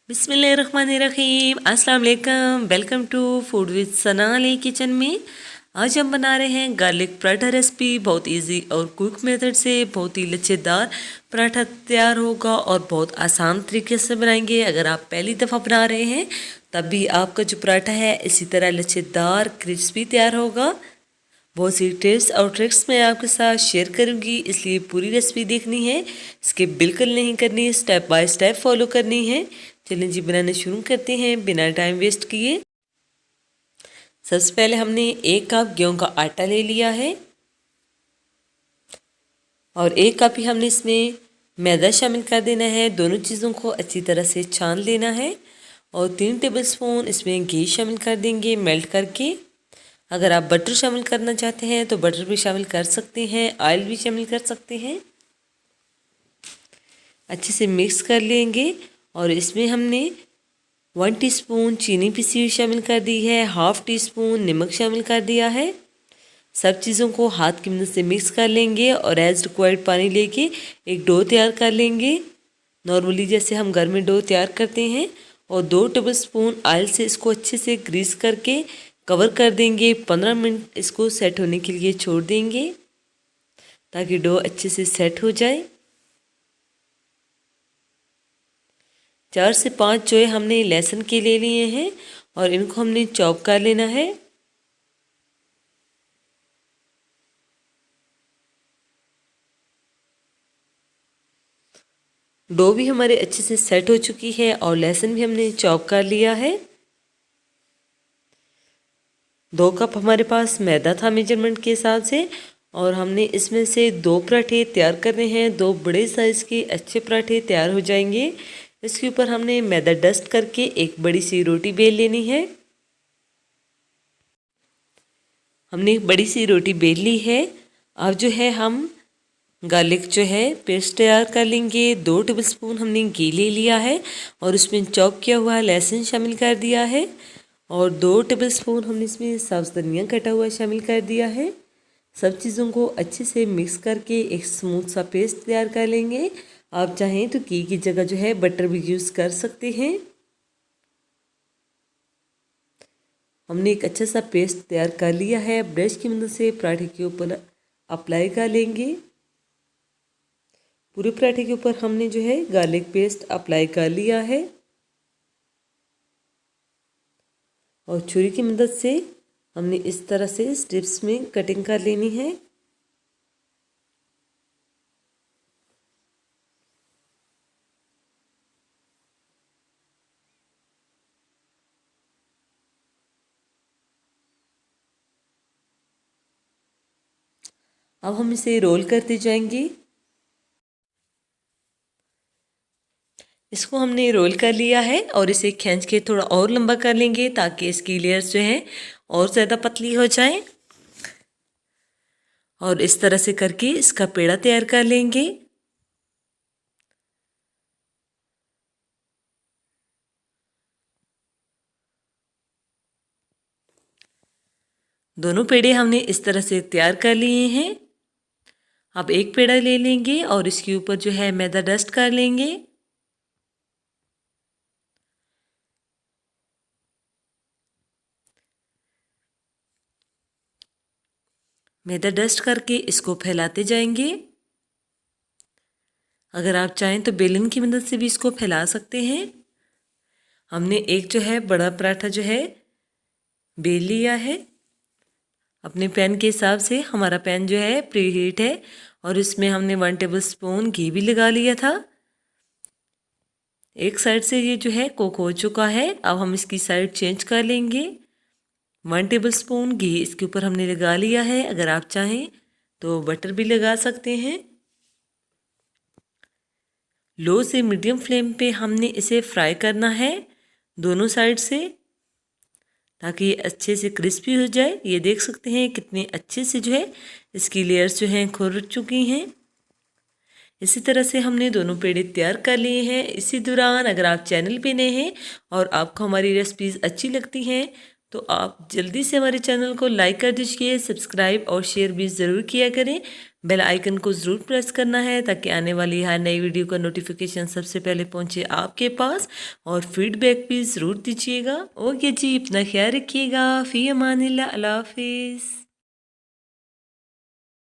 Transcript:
बिस्मिल्लाहिर्रहमानिर्रहीम। अस्सलाम वालेकुम। Welcome to food with Sana Ali kitchen में। आज हम बना रहे हैं गार्लिक पराठा रेसिपी। बहुत इजी और क्विक मेथड से बहुत ही लच्छेदार पराठा तैयार होगा और बहुत आसान तरीके से बनाएंगे। अगर आप पहली दफ़ा बना रहे हैं तब भी आपका जो पराठा है इसी तरह लच्छेदार क्रिस्पी तैयार होगा। बहुत सी टिप्स और ट्रिक्स मैं आपके साथ शेयर करूंगी, इसलिए पूरी रेसिपी देखनी है, स्किप बिल्कुल नहीं करनी, स्टेप बाय स्टेप फॉलो करनी है। चलिए जी बनाना शुरू करते हैं बिना टाइम वेस्ट किए। सबसे पहले हमने 1 कप गेहूं का आटा ले लिया है और 1 कप ही हमने इसमें मैदा शामिल कर देना है। दोनों चीज़ों को अच्छी तरह से छान लेना है और 3 टेबलस्पून इसमें घी शामिल कर देंगे मेल्ट करके। अगर आप बटर शामिल करना चाहते हैं तो बटर भी शामिल कर सकते हैं, ऑयल भी शामिल कर सकते हैं। अच्छे से मिक्स कर लेंगे और इसमें हमने 1 टीस्पून चीनी पिसी हुई शामिल कर दी है, हाफ टी स्पून नमक शामिल कर दिया है। सब चीज़ों को हाथ की मदद से मिक्स कर लेंगे और एज रिक्वायर्ड पानी लेके एक डो तैयार कर लेंगे, नॉर्मली जैसे हम घर में डो तैयार करते हैं। और 2 टेबलस्पून ऑयल से इसको अच्छे से ग्रीस करके कवर कर देंगे। 15 मिनट इसको सेट होने के लिए छोड़ देंगे ताकि डो अच्छे से सेट हो जाए। 4 से 5 जो है हमने लहसुन के ले लिए हैं और इनको हमने चॉप कर लेना है। डो भी हमारे अच्छे से सेट हो चुकी है और लहसुन भी हमने चॉप कर लिया है। 2 कप हमारे पास मैदा था मेजरमेंट के हिसाब से और हमने इसमें से 2 पराठे तैयार करने हैं। 2 बड़े साइज़ के अच्छे पराठे तैयार हो जाएंगे। इसके ऊपर हमने मैदा डस्ट करके एक बड़ी सी रोटी बेल लेनी है। हमने एक बड़ी सी रोटी बेल ली है। अब जो है हम गार्लिक जो है पेस्ट तैयार कर लेंगे। 2 टेबलस्पून हमने घी ले लिया है और उसमें चॉप किया हुआ लहसुन शामिल कर दिया है और 2 टेबलस्पून हमने इसमें सब्ज़ धनिया कटा हुआ शामिल कर दिया है। सब चीज़ों को अच्छे से मिक्स करके एक स्मूथ सा पेस्ट तैयार कर लेंगे। आप चाहें तो घी की जगह जो है बटर भी यूज़ कर सकते हैं। हमने एक अच्छा सा पेस्ट तैयार कर लिया है। ब्रश की मदद से पराठे के ऊपर अप्लाई कर लेंगे। पूरे पराठे के ऊपर हमने जो है गार्लिक पेस्ट अप्लाई कर लिया है और छुरी की मदद से हमने इस तरह से स्ट्रिप्स में कटिंग कर लेनी है। अब हम इसे रोल करते जाएंगे। इसको हमने रोल कर लिया है और इसे खींच के थोड़ा और लंबा कर लेंगे ताकि इसकी लेयर्स जो है और ज़्यादा पतली हो जाए। और इस तरह से करके इसका पेड़ा तैयार कर लेंगे। दोनों पेड़े हमने इस तरह से तैयार कर लिए हैं। अब एक पेड़ा ले लेंगे और इसके ऊपर जो है मैदा डस्ट कर लेंगे। मैदा डस्ट करके इसको फैलाते जाएंगे। अगर आप चाहें तो बेलन की मदद से भी इसको फैला सकते हैं। हमने एक जो है बड़ा पराठा जो है बेल लिया है। अपने पैन के हिसाब से हमारा पैन जो है प्री हीट है और इसमें हमने 1 टेबलस्पून घी भी लगा लिया था। एक साइड से ये जो है कुक हो चुका है। अब हम इसकी साइड चेंज कर लेंगे। 1 टेबलस्पून घी इसके ऊपर हमने लगा लिया है। अगर आप चाहें तो बटर भी लगा सकते हैं। लो से मीडियम फ्लेम पे हमने इसे फ्राई करना है दोनों साइड से ताकि ये अच्छे से क्रिस्पी हो जाए। ये देख सकते हैं कितने अच्छे से जो है इसकी लेयर्स जो हैं खुल चुकी हैं। इसी तरह से हमने दोनों पेड़े तैयार कर लिए हैं। इसी दौरान अगर आप चैनल पे नए हैं और आपको हमारी रेसिपीज़ अच्छी लगती हैं तो आप जल्दी से हमारे चैनल को लाइक कर दीजिए, सब्सक्राइब और शेयर भी ज़रूर किया करें। बेल आइकन को ज़रूर प्रेस करना है ताकि आने वाली हर नई वीडियो का नोटिफिकेशन सबसे पहले पहुंचे आपके पास। और फीडबैक भी ज़रूर दीजिएगा। ओके जी, अपना ख्याल रखिएगा। फ़ी अमानिल्लाह, अल्लाह हाफिज़।